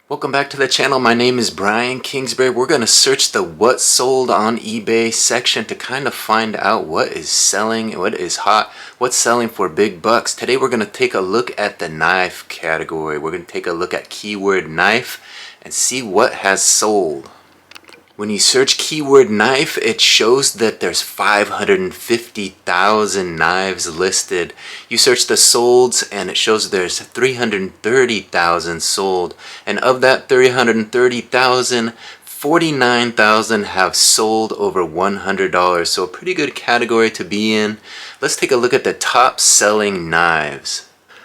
Welcome back to the channel. My name is Brian Kingsbury. We're going to search the what sold on eBay section to kind of find out what is selling, what is hot, what's selling for big bucks. Today we're going to take a look at the knife category. We're going to take a look at keyword knife and see what has sold. When you search keyword knife, it shows that there's 550,000 knives listed. You search the solds and it shows there's 330,000 sold. And of that 330,000, 49,000 have sold over $100. So a pretty good category to be in. Let's take a look at the top selling knives.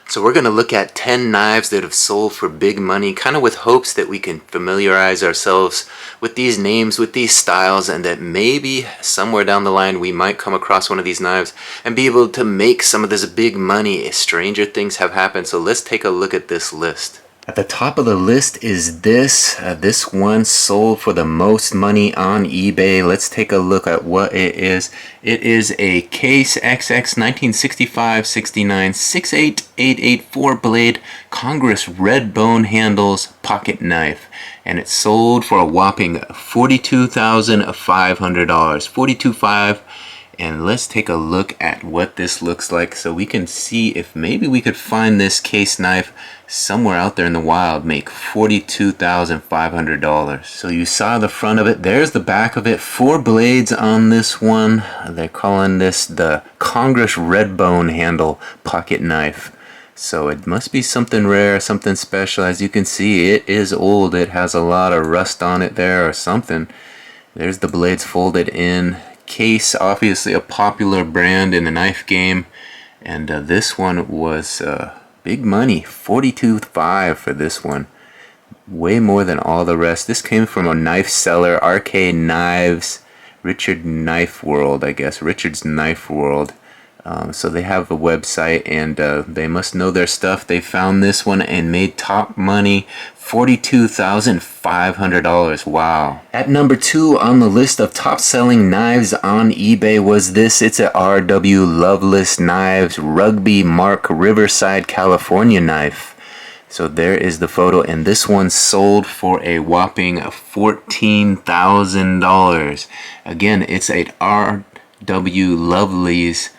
So we're going to look at 10 knives that have sold for big money, kind of with hopes that we can familiarize ourselves with these names, with these styles, and that maybe somewhere down the line we might come across one of these knives and be able to make some of this big money. Stranger things have happened, so let's take a look at this list. At the top of the list is this. This one sold for the most money on eBay. Let's take a look at what it is. It is a Case XX 1965-69 68884 blade Congress red bone handles pocket knife. And it sold for a whopping $42,500. $42,500. And let's take a look at what this looks like so we can see if maybe we could find this case knife somewhere out there in the wild, make $42,500. So you saw the front of it, there's the back of it, 4 blades on this one. They're calling this the Congress red bone handle pocket knife. So it must be something rare, something special. As you can see, it is old. It has a lot of rust on it there or something. There's the blades folded in. Case, obviously a popular brand in the knife game, and this one was big money, $42,500 for this one, way more than all the rest. This came from a knife seller, Arcade Knives, Richard Knife World, I guess, Richard's Knife World. So they have a website and they must know their stuff. They found this one and made top money, $42,500. Wow. At number 2 on the list of top selling knives on eBay was this. It's a RW Loveless Knives Rugby Mark Riverside, California knife. So there is the photo, and this one sold for a whopping $14,000. Again, it's a RW Loveless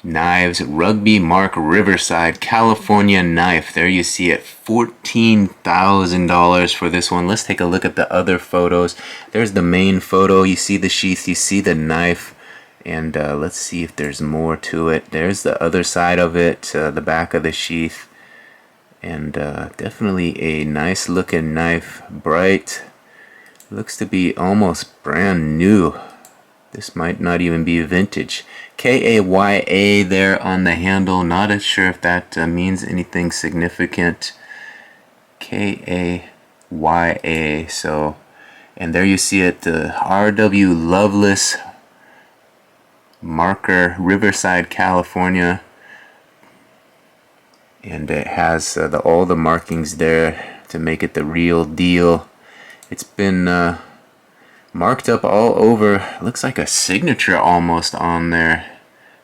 Knives Rugby Mark Riverside, California knife. There you see it, $14,000 for this one. Let's take a look at the other photos. There's the main photo. You see the sheath, you see the knife, and let's see if there's more to it. There's the other side of it, the back of the sheath, and definitely a nice looking knife. Bright, looks to be almost brand new. This might not even be vintage. K-A-Y-A there on the handle. Not sure if that means anything significant. K-A-Y-A. So, and there you see it, the RW Loveless marker, Riverside, California. And it has all the markings there to make it the real deal. It's been marked up all over. Looks like a signature almost on there.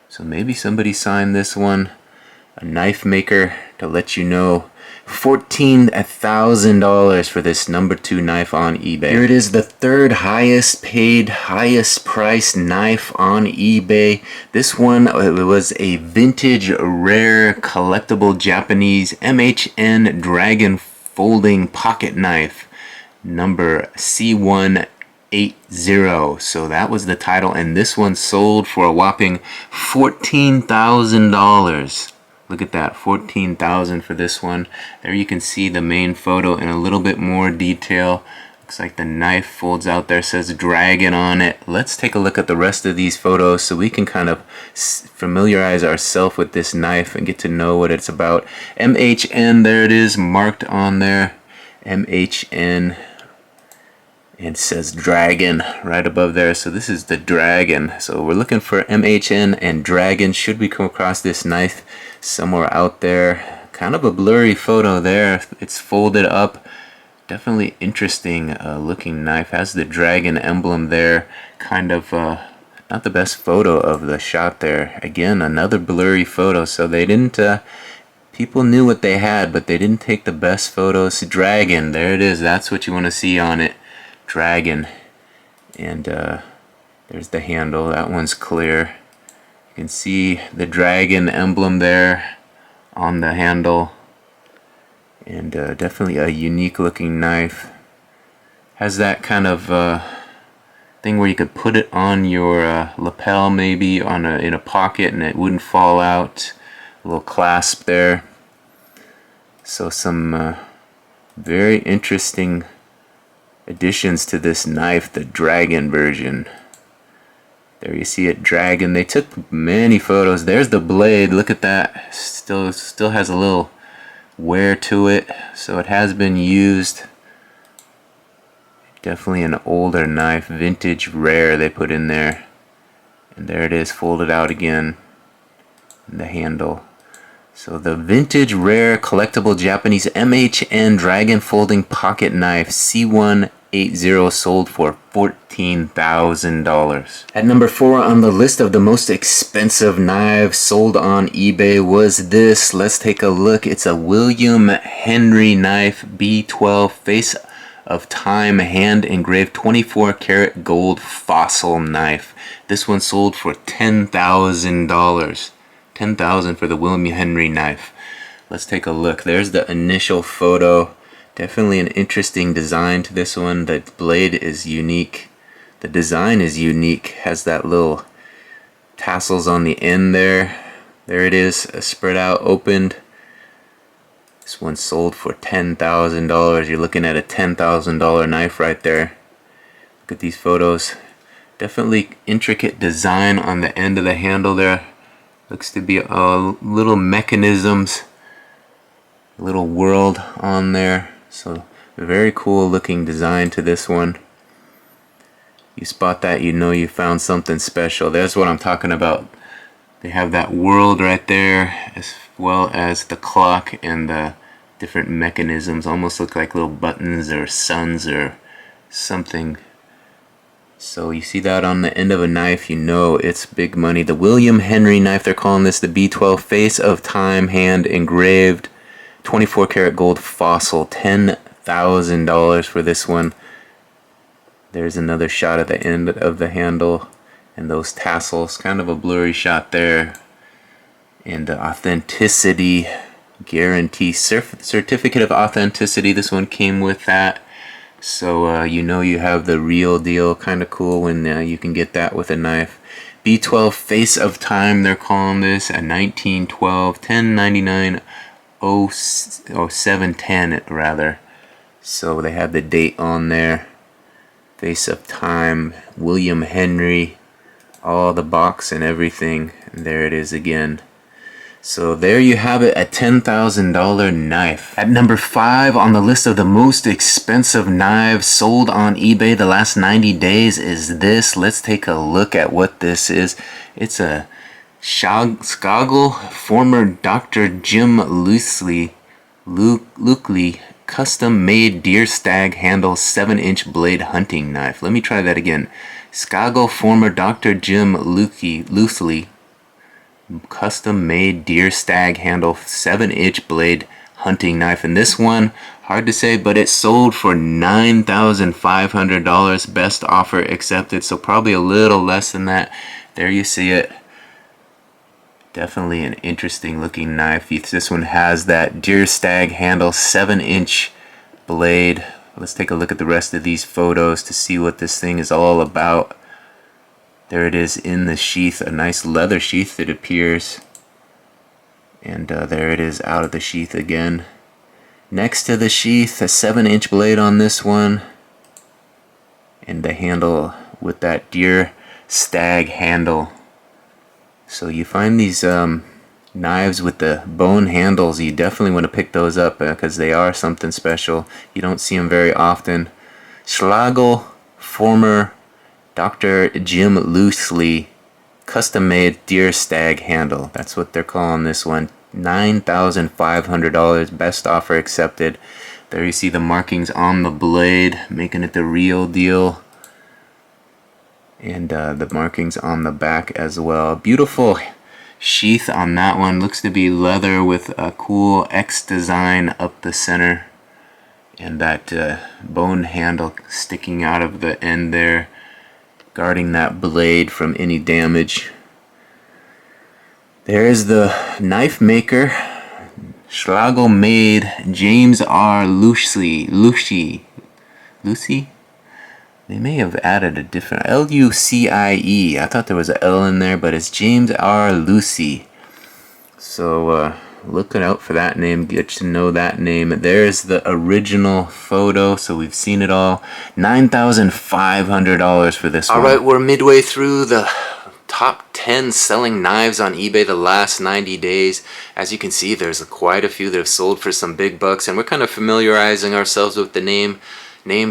So maybe somebody signed this one. A knife maker to let you know. $14,000 for this number 2 knife on eBay. Here it is, the third highest paid, highest priced knife on eBay. This one was a vintage, rare, collectible Japanese MHN Dragon folding pocket knife. Number C180. So that was the title, and this one sold for a whopping $14,000. Look at that, $14,000 for this one. There you can see the main photo in a little bit more detail. Looks like the knife folds out there, says Dragon on it. Let's take a look at the rest of these photos so we can kind of familiarize ourselves with this knife and get to know what it's about. MHN, there it is, marked on there. MHN. It says Dragon right above there, so this is the Dragon. So we're looking for MHN and Dragon. Should we come across this knife somewhere out there? Kind of a blurry photo there. It's folded up. Definitely interesting looking knife. Has the Dragon emblem there. Kind of not the best photo of the shot there. Again, another blurry photo. So they didn't People knew what they had, but they didn't take the best photos. Dragon, there it is. That's what you want to see on it. Dragon. And there's the handle. That one's clear. You can see the dragon emblem there on the handle. And definitely a unique looking knife. Has that kind of thing where you could put it on your lapel, maybe in a pocket, and it wouldn't fall out. A little clasp there. So some very interesting additions to this knife, the dragon version. There you see it, dragon. They took many photos. There's the blade. Look at that. Still has a little wear to it, so it has been used. Definitely an older knife, vintage rare they put in there. And there it is, folded out again. And the handle. So the vintage rare collectible Japanese MHN Dragon folding pocket knife C180 sold for $14,000. At number 4 on the list of the most expensive knives sold on eBay was this. Let's take a look. It's a William Henry knife B12 face of time hand engraved 24 karat gold fossil knife. This one sold for $10,000. $10,000 for the William Henry knife. Let's take a look. There's the initial photo. Definitely an interesting design to this one. The blade is unique. The design is unique. Has that little tassels on the end there. There it is, spread out, opened. This one sold for $10,000. You're looking at a $10,000 knife right there. Look at these photos. Definitely intricate design on the end of the handle there. Looks to be little mechanisms, a little world on there. So very cool looking design to this one. You spot that, you know you found something special. There's what I'm talking about. They have that world right there, as well as the clock and the different mechanisms. Almost look like little buttons or suns or something. So you see that on the end of a knife, you know it's big money. The William Henry knife, they're calling this the B12 face of time hand engraved 24 karat gold fossil. $10,000 for this one. There's another shot at the end of the handle and those tassels, kind of a blurry shot there. And the authenticity guarantee, certificate of authenticity, this one came with that. So you know you have the real deal. Kind of cool when you can get that with a knife. B12 face of time, they're calling this, a 1912 1099 0710 rather. So they have the date on there. Face of time, William Henry, all the box and everything. And there it is again. So there you have it, a $10,000 knife. At number 5 on the list of the most expensive knives sold on eBay the last 90 days is this. Let's take a look at what this is. It's a Skoggle former Dr. Jim Lule custom made deer stag handle 7-inch blade hunting knife. Let me try that again. Skoggle former Dr. Jim Lule custom made deer stag handle 7-inch blade hunting knife. And this one, hard to say, but it sold for $9,500. Best offer accepted, so probably a little less than that. There you see it. Definitely an interesting looking knife. This one has that deer stag handle 7-inch blade. Let's take a look at the rest of these photos to see what this thing is all about. There it is in the sheath, a nice leather sheath it appears. And there it is out of the sheath again. Next to the sheath, a 7-inch blade on this one. And the handle with that deer stag handle. So you find these knives with the bone handles, you definitely want to pick those up because they are something special. You don't see them very often. Schlagel former Dr. Jim Lule custom made deer stag handle. That's what they're calling this one. $9,500. Best offer accepted. There you see the markings on the blade, making it the real deal. And the markings on the back as well. Beautiful sheath on that one. Looks to be leather with a cool X design up the center, and that bone handle sticking out of the end there, guarding that blade from any damage. There's the knife maker, Schlagel made James R. Lucy. They may have added a different Lucie. I thought there was an L in there, but it's James R. Lucy. So look out for that name. Get to know that name. There's the original photo, so we've seen it all. $9,500 for this one. All right, we're midway through the top 10 selling knives on eBay the last 90 days. As you can see, there's quite a few that have sold for some big bucks, and we're kind of familiarizing ourselves with the names,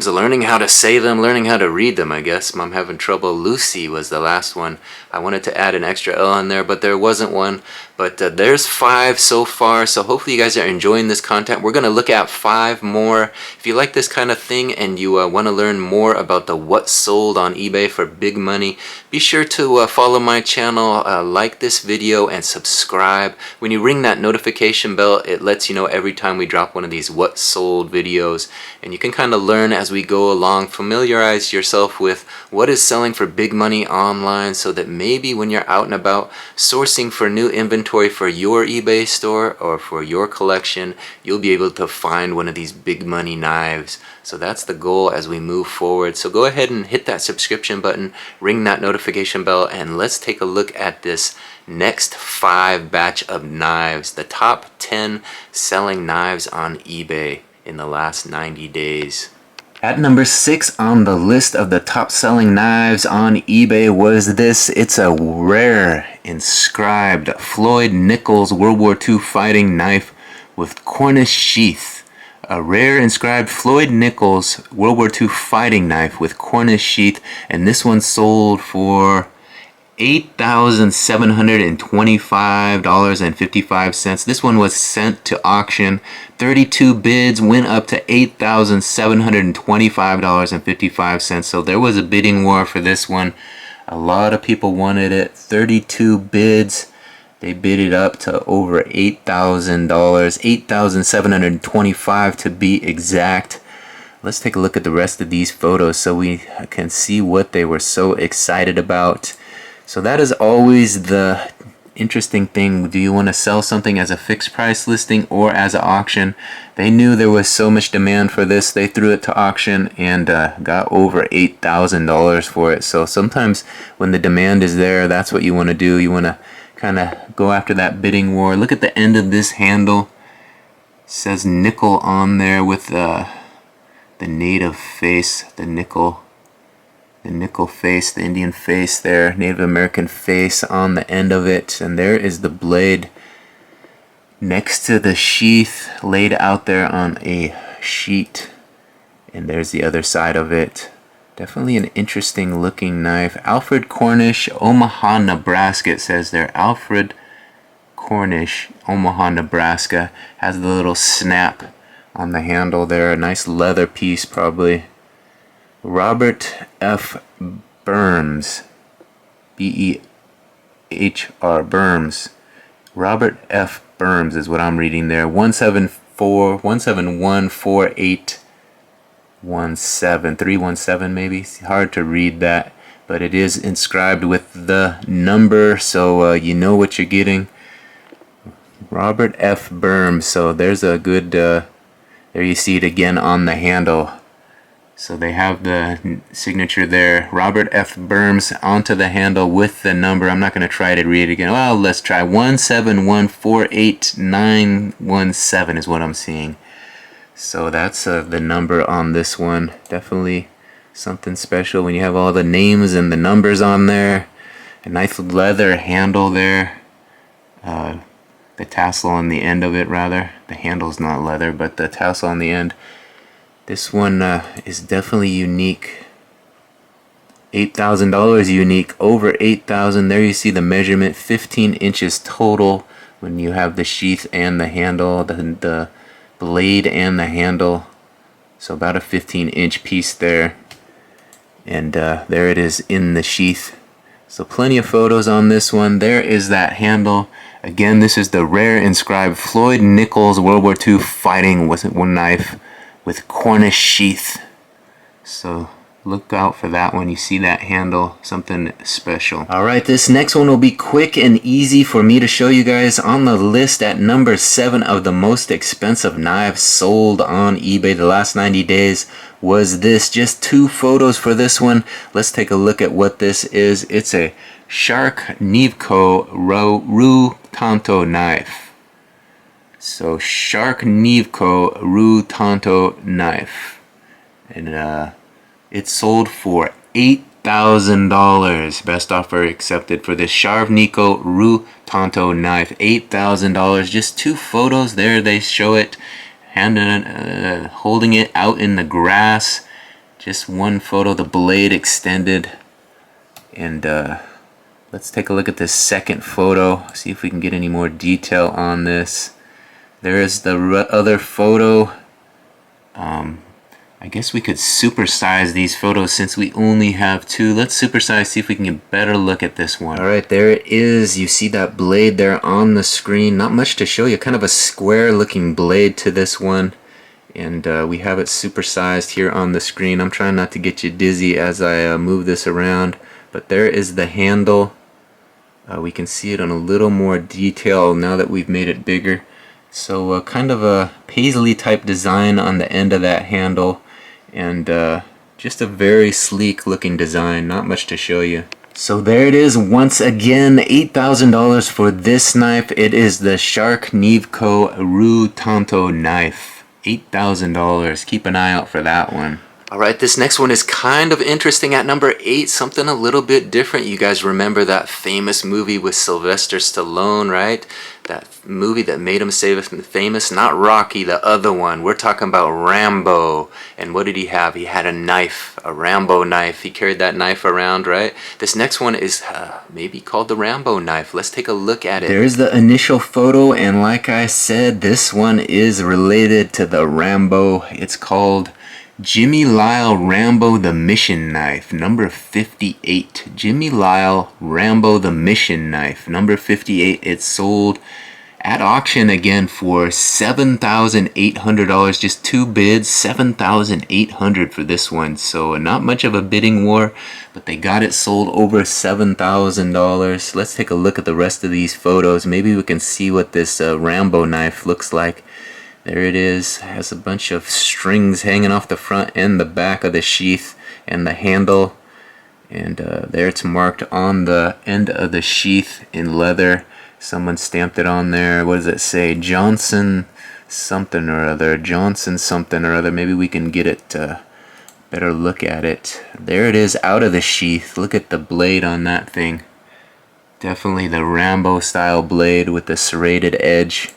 learning how to say them, learning how to read them, I guess. I'm having trouble. Lucy was the last one. I wanted to add an extra L on there, but there wasn't one. But there's 5 so far, so hopefully you guys are enjoying this content. We're going to look at 5 more. If you like this kind of thing and you want to learn more about the what sold on eBay for big money, be sure to follow my channel, like this video, and subscribe. When you ring that notification bell, it lets you know every time we drop one of these what sold videos, and you can kind of learn as we go along. Familiarize yourself with what is selling for big money online, so that maybe when you're out and about sourcing for new inventory for your eBay store or for your collection, you'll be able to find one of these big money knives. So that's the goal as we move forward. So go ahead and hit that subscription button, ring that notification bell, and let's take a look at this next 5 batch of knives, the top 10 selling knives on eBay in the last 90 days. At number 6 on the list of the top selling knives on eBay was this. It's a rare inscribed Floyd Nicholls World War II fighting knife with Cornish sheath. A rare inscribed Floyd Nicholls World War II fighting knife with Cornish sheath, and this one sold for $8,725.55. This one was sent to auction. 32 bids, went up to $8,725.55. So there was a bidding war for this one. A lot of people wanted it. 32 bids. They bid it up to over $8,000, $8,725 to be exact. Let's take a look at the rest of these photos so we can see what they were so excited about. So that is always the interesting thing. Do you want to sell something as a fixed price listing or as an auction? They knew there was so much demand for this, they threw it to auction and got over $8,000 for it. So sometimes when the demand is there, that's what you want to do. You want to kind of go after that bidding war. Look at the end of this handle. It says nickel on there with the native face, the nickel face, the Indian face there, Native American face on the end of it. And there is the blade next to the sheath laid out there on a sheet. And there's the other side of it. Definitely an interesting looking knife. Alfred Cornish, Omaha, Nebraska. It says there, Alfred Cornish, Omaha, Nebraska. Has the little snap on the handle there. A nice leather piece probably. Robert F. Burns, B-E-H-R, Burns. Robert F. Burns is what I'm reading there. 1714817 maybe. It's hard to read that, but it is inscribed with the number, so you know what you're getting. Robert F. Burns. So there's a good. There you see it again on the handle. So they have the signature there, Robert F. Burns, onto the handle with the number. I'm not going to try to read it again. Well, let's try. 1714817 is what I'm seeing. So that's the number on this one. Definitely something special when you have all the names and the numbers on there. A nice leather handle there. The tassel on the end of it, rather. The handle's not leather, but the tassel on the end. This one is definitely unique. $8,000 unique, over $8,000. There you see the measurement, 15 inches total when you have the sheath and the handle, the blade and the handle. So about a 15-inch piece there. And there it is in the sheath. So plenty of photos on this one. There is that handle. Again, this is the rare inscribed Floyd Nicholls World War II fighting knife with Cornish sheath. So look out for that one. You see that handle, something special. Alright, this next one will be quick and easy for me to show you guys. On the list at number 7 of the most expensive knives sold on eBay the last 90 days was this. Just 2 photos for this one. Let's take a look at what this is. It's a Shark Nevco Rue Tanto knife. So Shark Nevco Rue Tanto knife. And it sold for $8,000. Best offer accepted for this Shark Nevco Rue Tanto knife. $8,000. Just 2 photos there. They show it holding it out in the grass. Just 1 photo, the blade extended. And let's take a look at this second photo. See if we can get any more detail on this. There is the other photo. I guess we could supersize these photos since we only have 2. Let's supersize, see if we can get a better look at this one. Alright, there it is. You see that blade there on the screen. Not much to show you. Kind of a square looking blade to this one. And we have it supersized here on the screen. I'm trying not to get you dizzy as I move this around. But there is the handle. We can see it in a little more detail now that we've made it bigger. So kind of a paisley type design on the end of that handle. And just a very sleek looking design. Not much to show you. So there it is once again. $8,000 for this knife. It is the Shark Nevco Rue Tanto knife. $8,000. Keep an eye out for that one. Alright, this next one is kind of interesting at number 8, something a little bit different. You guys remember that famous movie with Sylvester Stallone, right? That movie that made him famous? Not Rocky, the other one. We're talking about Rambo. And what did he have? He had a knife, a Rambo knife. He carried that knife around, right? This next one is maybe called the Rambo knife. Let's take a look at it. There's the initial photo, and like I said, this one is related to the Rambo. It's called Jimmy Lyle Rambo the Mission Knife, number 58. Jimmy Lyle Rambo the Mission Knife, number 58. It sold at auction again for $7,800. Just 2 bids, $7,800 for this one. So not much of a bidding war, but they got it sold over $7,000. Let's take a look at the rest of these photos. Maybe we can see what this Rambo knife looks like. There it is. It has a bunch of strings hanging off the front and the back of the sheath and the handle. And there it's marked on the end of the sheath in leather. Someone stamped it on there. What does it say? Johnson something or other. Johnson something or other. Maybe we can get it better look at it. There it is out of the sheath. Look at the blade on that thing. Definitely the Rambo style blade with the serrated edge.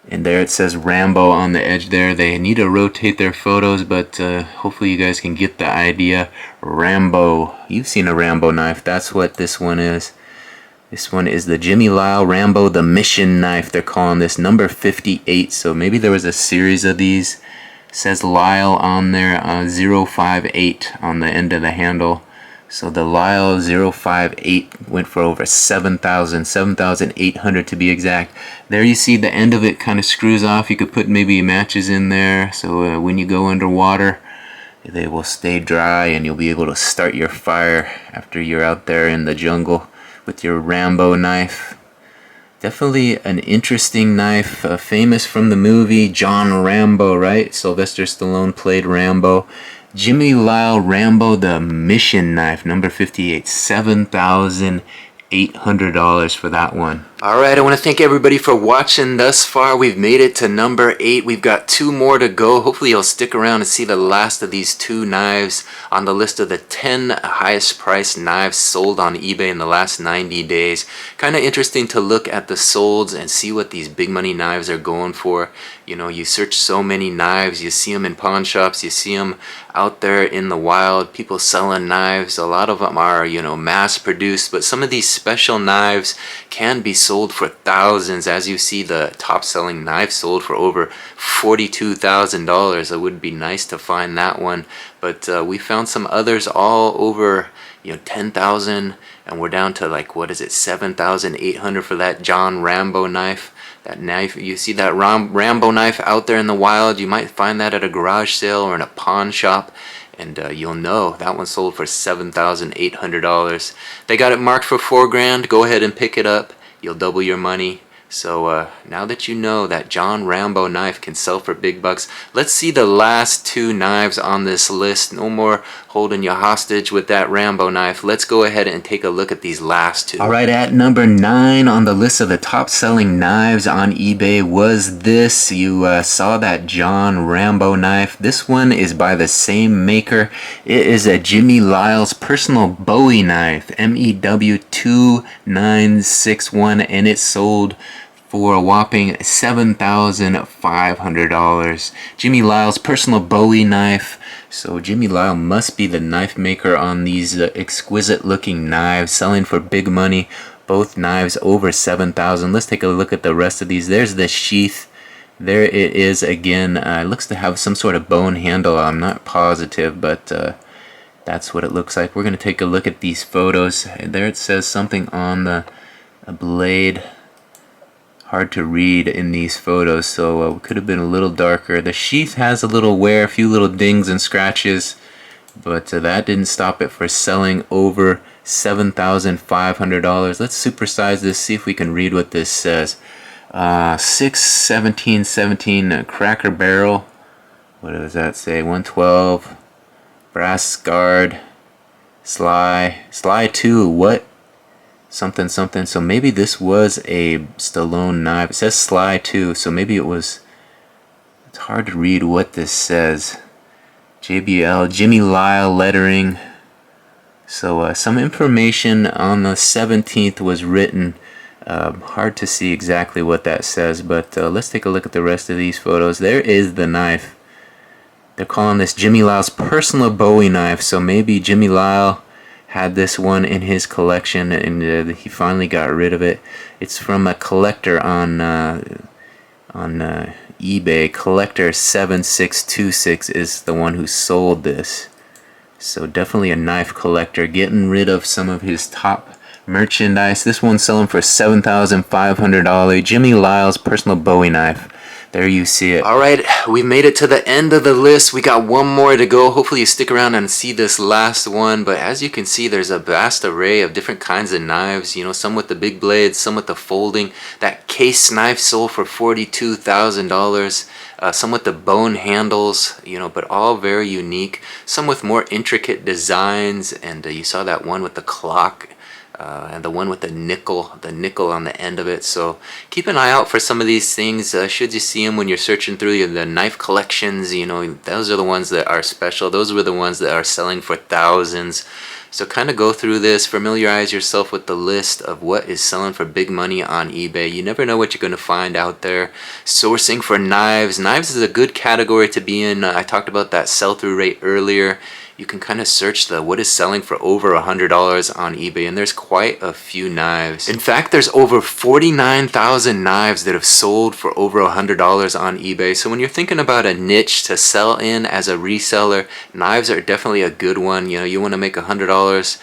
And there it says Rambo on the edge there. They need to rotate their photos, but hopefully you guys can get the idea. Rambo. You've seen a Rambo knife. That's what this one is. This one is the Jimmy Lyle Rambo the Mission Knife. They're calling this number 58. So maybe there was a series of these. It says Lyle on there, 058 on the end of the handle. So the Lyle 058 went for over $7,800 to be exact. There you see the end of it kind of screws off. You could put maybe matches in there, so when you go underwater, they will stay dry and you'll be able to start your fire after you're out there in the jungle with your Rambo knife. Definitely an interesting knife, famous from the movie John Rambo, right? Sylvester Stallone played Rambo. Jimmy Lyle Rambo the Mission Knife, number 58, $7,800 for that one. Alright, I want to thank everybody for watching thus far. We've made it to number 8. We've got 2 more to go. Hopefully you'll stick around and see the last of these 2 knives on the list of the 10 highest priced knives sold on eBay in the last 90 days. Kind of interesting to look at the solds and see what these big money knives are going for. You know, you search so many knives, you see them in pawn shops, you see them out there in the wild, people selling knives. A lot of them are, you know, mass produced, but some of these special knives can be sold for thousands. As you see, the top selling knife sold for over $42,000. It would be nice to find that one, but we found some others all over, you know, 10,000, and we're down to like, what is it, 7,800 for that John Rambo knife. That knife, you see that Rambo knife out there in the wild, you might find that at a garage sale or in a pawn shop, and you'll know that one sold for $7,800. They got it marked for $4,000. Go ahead and pick it up. You'll double your money. So now that you know that John Rambo knife can sell for big bucks, let's see the last two knives on this list. No more holding you hostage with that Rambo knife. Let's go ahead and take a look at these last two. Alright, at number 9 on the list of the top selling knives on eBay was this. You saw that John Rambo knife. This one is by the same maker. It is a Jimmy Lyle's personal Bowie knife, MEW2961, and it sold for a whopping $7,500. Jimmy Lyle's personal Bowie knife. So Jimmy Lyle must be the knife maker on these exquisite looking knives, selling for big money. Both knives over $7,000. Let's take a look at the rest of these. There's the sheath. There it is again. It looks to have some sort of bone handle. I'm not positive, but that's what it looks like. We're going to take a look at these photos. There it says something on the blade. Hard to read in these photos, so it could have been a little darker. The sheath has a little wear, a few little dings and scratches, but that didn't stop it for selling over $7,500. Let's supersize this, see if we can read what this says. 6/17/17 Cracker Barrel. What does that say? 112 brass scarred Sly 2. What? Something something. So maybe this was a Stallone knife. It says Sly 2, so maybe it was. It's hard to read what this says. JBL, Jimmy Lyle lettering. So some information on the 17th was written. Hard to see exactly what that says, but let's take a look at the rest of these photos. There is the knife. They're calling this Jimmy Lyle's personal Bowie knife, so maybe Jimmy Lyle had this one in his collection and he finally got rid of it. It's from a collector on eBay. Collector 7626 is the one who sold this. So definitely a knife collector, getting rid of some of his top merchandise. This one's selling for $7,500. Jimmy Lyle's personal Bowie knife. There you see it. Alright, we made it to the end of the list. We got one more to go. Hopefully you stick around and see this last one. But as you can see, there's a vast array of different kinds of knives. You know, some with the big blades, some with the folding. That case knife sold for $42,000. Some with the bone handles, you know, but all very unique. Some with more intricate designs. And you saw that one with the clock. And the one with the nickel on the end of it. So keep an eye out for some of these things. Should you see them when you're searching through the knife collections, you know, those are the ones that are special. Those were the ones that are selling for thousands. So kind of go through this, familiarize yourself with the list of what is selling for big money on eBay. You never know what you're going to find out there. Sourcing for knives. Knives is a good category to be in. I talked about that sell-through rate earlier. You can kind of search the what is selling for over $100 on eBay, and there's quite a few knives. In fact, there's over 49,000 knives that have sold for over $100 on eBay. So when you're thinking about a niche to sell in as a reseller, knives are definitely a good one. You know, you want to make $100,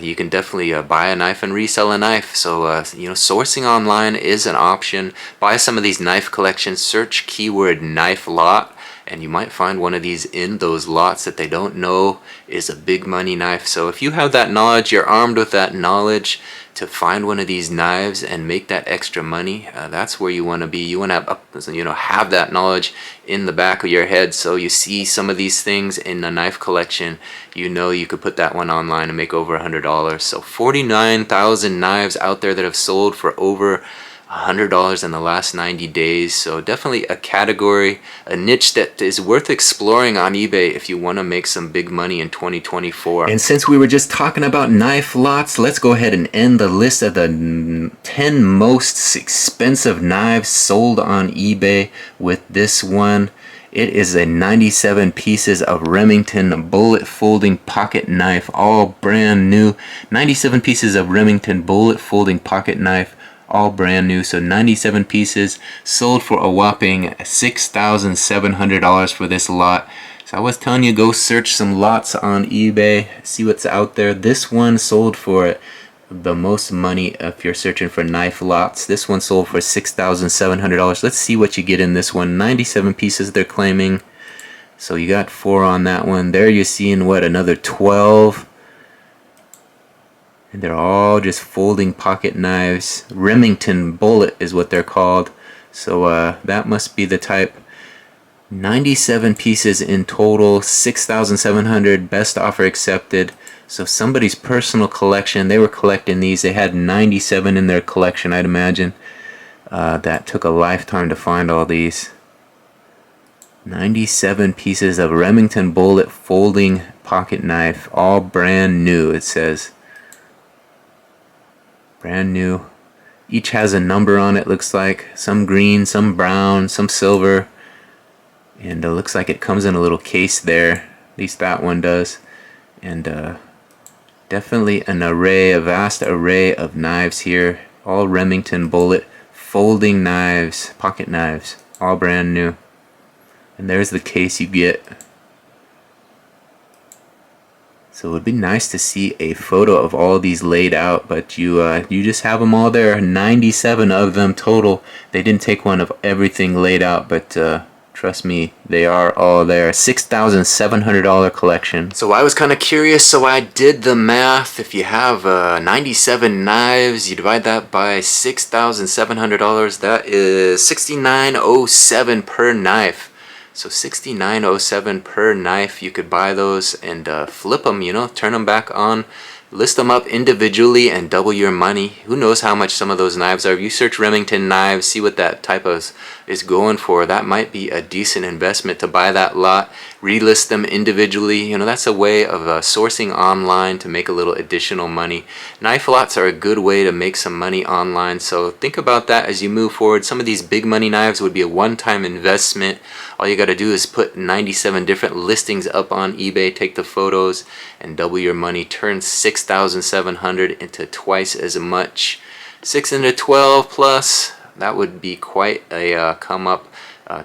you can definitely buy a knife and resell a knife. So you know, sourcing online is an option. Buy some of these knife collections. Search keyword knife lot, and you might find one of these in those lots that they don't know is a big money knife. So if you have that knowledge, you're armed with that knowledge to find one of these knives and make that extra money, that's where you want to be. You want to have that knowledge in the back of your head, so you see some of these things in a knife collection, you know you could put that one online and make over $100. So 49,000 knives out there that have sold for over $100 in the last 90 days. So definitely a category, a niche that is worth exploring on eBay if you want to make some big money in 2024. And since we were just talking about knife lots, let's go ahead and end the list of the 10 most expensive knives sold on eBay with this one. It is a 97 pieces of Remington Bullet folding pocket knife, all brand new. 97 pieces of Remington Bullet folding pocket knife, all brand new. So 97 pieces, sold for a whopping $6,700 for this lot. So I was telling you, go search some lots on eBay, see what's out there. This one sold for the most money if you're searching for knife lots. This one sold for $6,700. Let's see what you get in this one. 97 pieces they're claiming. So you got 4 on that one. There you're seeing what, another 12. And they're all just folding pocket knives. Remington Bullet is what they're called. So that must be the type. 97 pieces in total, 6,700, best offer accepted. So somebody's personal collection, they were collecting these. They had 97 in their collection, I'd imagine. That took a lifetime to find all these. 97 pieces of Remington Bullet folding pocket knife, all brand new, it says. Brand new. Each has a number on it, looks like. Some green, some brown, some silver. And it looks like it comes in a little case there. At least that one does. And definitely an array, a vast array of knives here. All Remington Bullet folding knives, pocket knives, all brand new. And there's the case you get. So it would be nice to see a photo of all these laid out, but you just have them all there. 97 of them total. They didn't take one of everything laid out, but trust me, they are all there. $6,700 collection. So I was kind of curious, so I did the math. If you have 97 knives, you divide that by $6,700, that is $69.07 per knife. So $69.07 per knife. You could buy those and flip them, you know, turn them back on, list them up individually and double your money. Who knows how much some of those knives are. If you search Remington knives, see what that type of is going for. That might be a decent investment to buy that lot, relist them individually. You know, that's a way of sourcing online to make a little additional money. Knife lots are a good way to make some money online, so think about that as you move forward. Some of these big money knives would be a one-time investment. All you got to do is put 97 different listings up on eBay, take the photos, and double your money. Turn 6,700 into twice as much. 6 into 12 plus, that would be quite a come up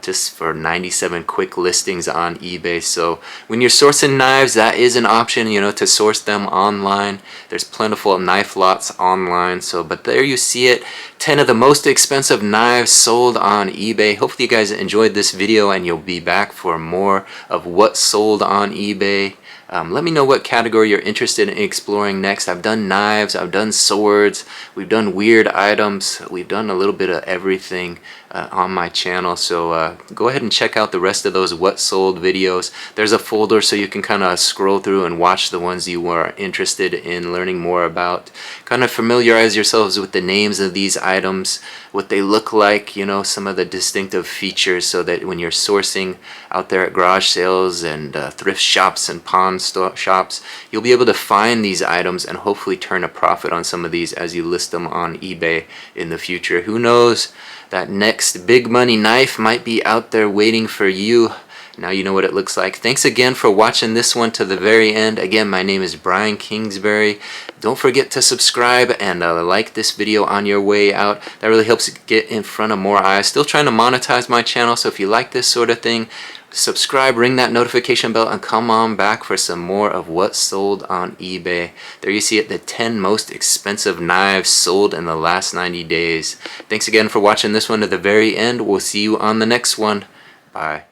just for 97 quick listings on eBay. So when you're sourcing knives, that is an option, you know, to source them online. There's plentiful knife lots online. So, but there you see it. 10 of the most expensive knives sold on eBay. Hopefully you guys enjoyed this video and you'll be back for more of what sold on eBay. Let me know what category you're interested in exploring next. I've done knives, I've done swords, we've done weird items, we've done a little bit of everything on my channel. So go ahead and check out the rest of those what sold videos. There's a folder so you can kind of scroll through and watch the ones you are interested in learning more about. Kind of familiarize yourselves with the names of these items, what they look like, you know, some of the distinctive features, so that when you're sourcing out there at garage sales and thrift shops and pawn shops, you'll be able to find these items and hopefully turn a profit on some of these as you list them on eBay in the future. Who knows, that next big money knife might be out there waiting for you. Now you know what it looks like. Thanks again for watching this one to the very end. Again, my name is Brian Kingsbury. Don't forget to subscribe and like this video on your way out. That really helps get in front of more eyes. Still trying to monetize my channel, so if you like this sort of thing, subscribe, ring that notification bell, and come on back for some more of what sold on eBay. There you see it, the 10 most expensive knives sold in the last 90 days. Thanks again for watching this one to the very end. We'll see you on the next one. Bye.